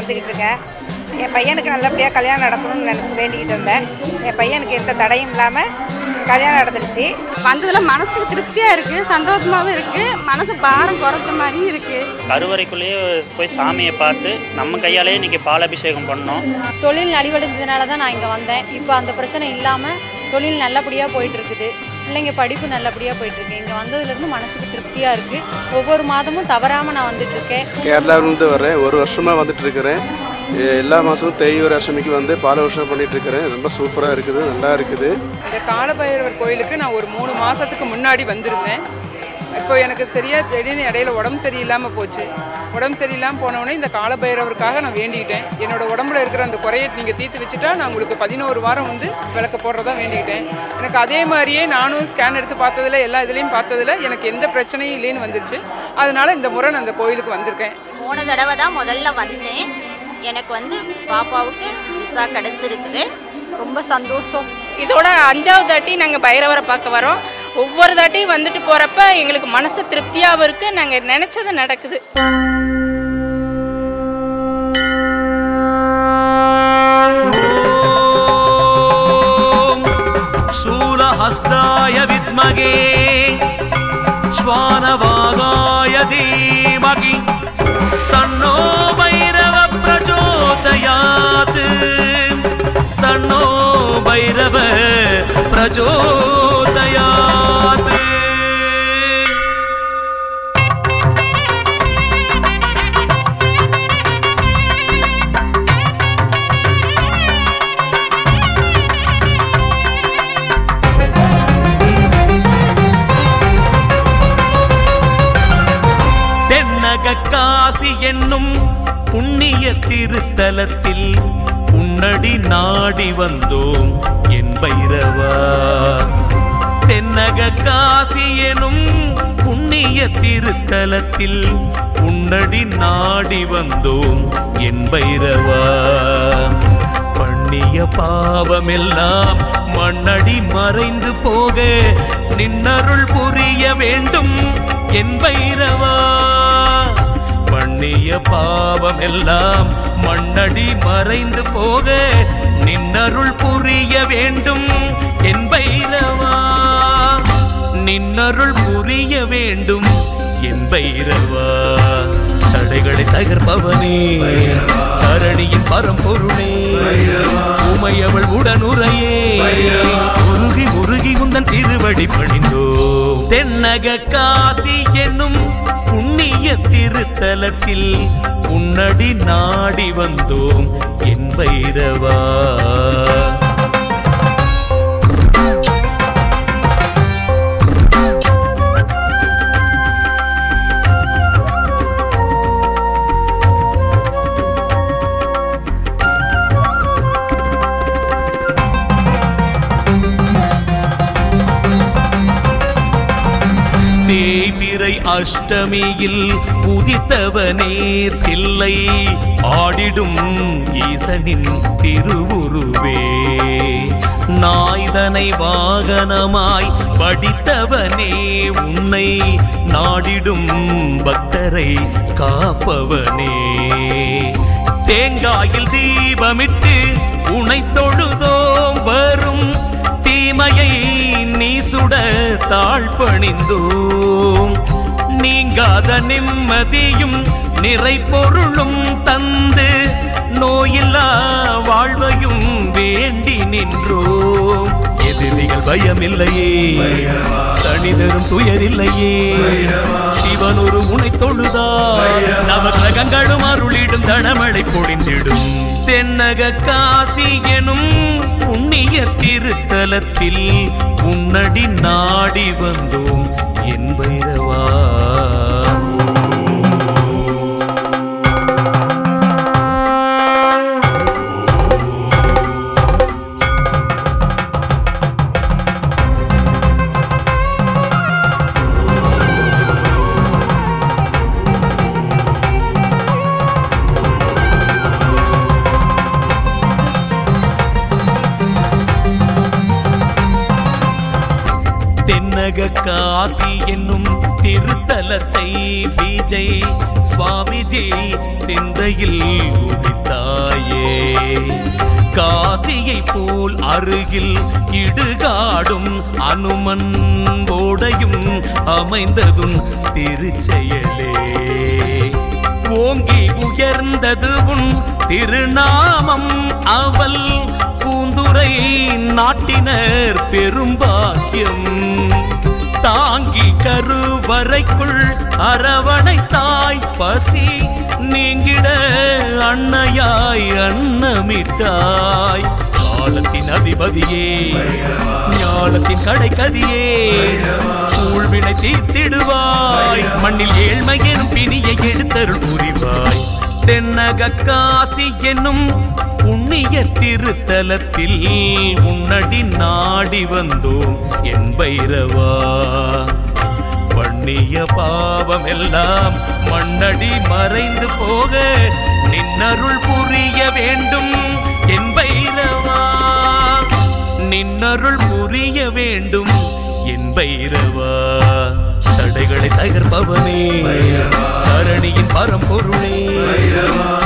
இருந்துக்கிட்டு இருக்கேன். என் பையனுக்கு நல்லபடியாக கல்யாணம் நடக்கணும்னு நினச்சி வேண்டிக்கிட்டு இருந்தேன். என் பையனுக்கு எந்த தடையும் இல்லாமல் கல்யாணம் நடந்துருச்சு. வந்ததில் மனசு திருப்தியாக இருக்குது, சந்தோஷமாகவும் இருக்குது, மனசு பாரம் குறைச்ச மாதிரியும் இருக்குது. கருவறைக்குள்ளேயே போய் சாமியை பார்த்து நம்ம கையாலே இன்றைக்கி பாலாபிஷேகம் பண்ணோம். தொழில் நலிவடைஞ்சதுனால தான் நான் இங்கே வந்தேன். இப்போ அந்த பிரச்சனை இல்லாமல் தொழில் நல்லபடியாக போயிட்டுருக்குது. பிள்ளைங்க படிப்பு நல்லபடியாக போயிட்டுருக்கு. இங்கே வந்ததுலேருந்து மனசுக்கு திருப்தியாக இருக்குது. ஒவ்வொரு மாதமும் தவறாமல் நான் வந்துட்டுருக்கேன். கேரளாவிலேருந்து வரேன். ஒரு வருஷமாக வந்துட்டுருக்கிறேன். எல்லா மாதமும் தேய்வர அஷ்டமிக்கு வந்து பாலாபிஷேகம் பண்ணிகிட்ருக்கிறேன். ரொம்ப சூப்பராக இருக்குது, நல்லா இருக்குது. இந்த காலபைரவர் கோயிலுக்கு நான் ஒரு 3 மாதத்துக்கு முன்னாடி வந்திருந்தேன். இப்போ எனக்கு சரியாக திடீர்னு இடையில உடம்பு சரியில்லாமல் போச்சு. உடம்பு சரியில்லாமல் போனோடனே இந்த காலபைரவருக்காக நான் வேண்டிக்கிட்டேன். என்னோடய உடம்புல இருக்கிற அந்த குறையை நீங்கள் தீர்த்து வச்சுட்டா நான் உங்களுக்கு 11 வாரம் வந்து விளக்க போடுறதா வேண்டிக்கிட்டேன். எனக்கு அதே மாதிரியே நானும் ஸ்கேன் எடுத்து பார்த்ததில் எல்லா இதுலேயும் பார்த்ததில் எனக்கு எந்த பிரச்சனையும் இல்லைன்னு வந்துருச்சு. அதனால் இந்த முறை நான் அந்த கோயிலுக்கு வந்திருக்கேன். போன தடவை தான் முதல்ல வந்தேன். எனக்கு வந்து பாப்பாவுக்கு விசா கிடச்சிருக்குது. ரொம்ப சந்தோஷம். இதோட 5வது தாட்டி நாங்கள் பைரவரை பார்க்க வரோம். ஒவ்வொரு தாட்டியும் வந்துட்டு போகிறப்ப எங்களுக்கு மனசு திருப்தியாகவும் இருக்குது. நாங்கள் நினச்சது நடக்குது. शूलहस्ताय विद्महे श्वानवागाय धीमहि तन्नो भैरव प्रचोदयात् तन्नो भैरव प्रचोदयात्. காசி என்னும் புண்ணிய திருத்தலத்தில் உன்னடி நாடி வந்தோம் என் பைரவா. தென்னக காசி எனும் புண்ணிய திருத்தலத்தில் உன்னடி நாடி வந்தோம் என் பைரவா. பண்ணிய பாவமெல்லாம் மண்ணடி மறைந்து போக நின்னருள் புரிய வேண்டும் என் பைரவா. பண்ணிய பாவம் எல்லாம் மண்ணடி மறைந்து போக நின்னருள் புரிய வேண்டும் என் பைரவா. நின்னருள் புரிய வேண்டும் என் பைரவா. தடைகளை தகர்ப்பவனே, தரணியின் பரம்பொருளே, உமையவள் உடனுரையே, உருகி உருகி உந்தன் திருவடி பணிந்தோ. தென்னக காசி என்னும் புண்ணிய திருத்தலத்தில் உன்னடி நாடி வந்தோம் என் பைரவா. தேய்பிறை அஷ்டமியில் புதித்தவனே தில்லை ஆடிடும் ஈசனின் திருவுருவே. நாய்தனை வாகனமாய் படித்தவனே உன்னை நாடிடும் பக்தரை காப்பவனே. தேங்காயில் தீபமிட்டு உனை தொழுதோம் வரும் தீமையை நீ சுட தாழ்பணிந்தோம். நீங்காத நிம்மதியும் நிறை பொருளும் தந்து நோயில்லா வாழ்வையும் வேண்டி நின்றோம். எதிரிகள் பயமில்லையே, சனிதரும் துயரில்லையே, சிவனொரு உனை தொழுதாய் நவகிரகங்களும் அருளிடும் தடமழை பொழிந்திடும். தென்னக காசி எனும் புண்ணிய திருத்தலத்தில் உன்னடி நாடி வந்தோம் என் பைரவா. தென்னக காசி என்னும் திருத்தலத்தை விஜய் சுவாமிஜி சிந்தையில் உதித்தாயே. காசியை போல் அருகில் இடுகாடும் அனுமன் ஓடையும் அமைந்ததும் திருச்செயலே. ஓங்கி உயர்ந்தது உன் திருநாமம் அவள் பூந்துரை நாட்டினர் பெரும்பாக்கியம். தாங்கி கருவறைக்குள் அரவணைத்தாய் பசி நீங்கிட அன்னையாய் அன்னமிட்டாய். காலத்தின் அதிபதியே ஞானத்தின் கடைக்கதியே ஊழ்வினை தீர்த்திடுவாய். மண்ணில் ஏழ்மை எனும் பிணியை எடுத்தருள் புரிவாய். தென்னக காசி என்னும் புண்ணிய திருத்தலத்தில் உன்னடி நாடி வந்தோம் என் பைரவா. பண்ணிய பாவம் எல்லாம் மண்ணடி மறைந்து போக நின்னருள் புரிய வேண்டும் என் பைரவா. நின்னருள் புரிய வேண்டும் என் பைரவா. தடைகளை தகர்ப்பவனே தரணியின் பரம்பொருளே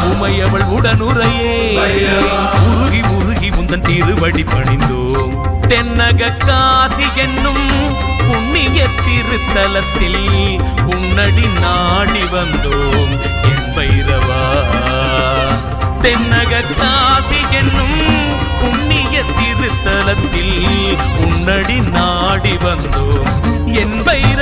உமையவள் உடனுரையே உருகி உருகி உந்தன் திருவடி பணிந்தோம். தென்னக காசி என்னும் புண்ணிய திருத்தலத்தில் உன்னடி நாடி வந்தோம் என் பைரவா. தென்னக காசி என்னும் புண்ணிய திருத்தலத்தில் உன்னடி நாடி வந்தோம் என் பைரவா.